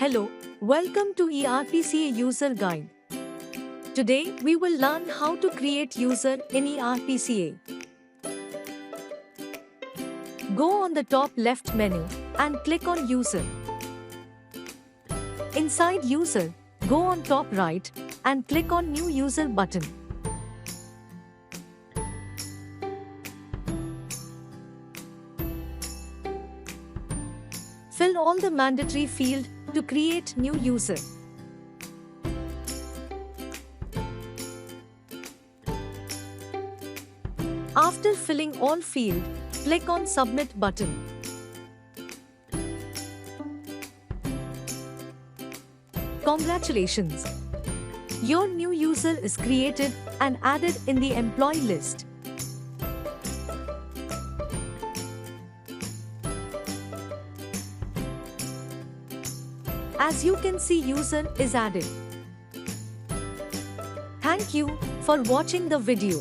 Hello, welcome to ERPCA User Guide. Today we will learn how to create user in ERPCA. Go on the top left menu and click on User. Inside User, go on top right and click on New User button. Fill all the mandatory fields to create new user. After filling all fields, click on Submit button. Congratulations! Your new user is created and added in the employee list. As you can see, user is added. Thank you for watching the video.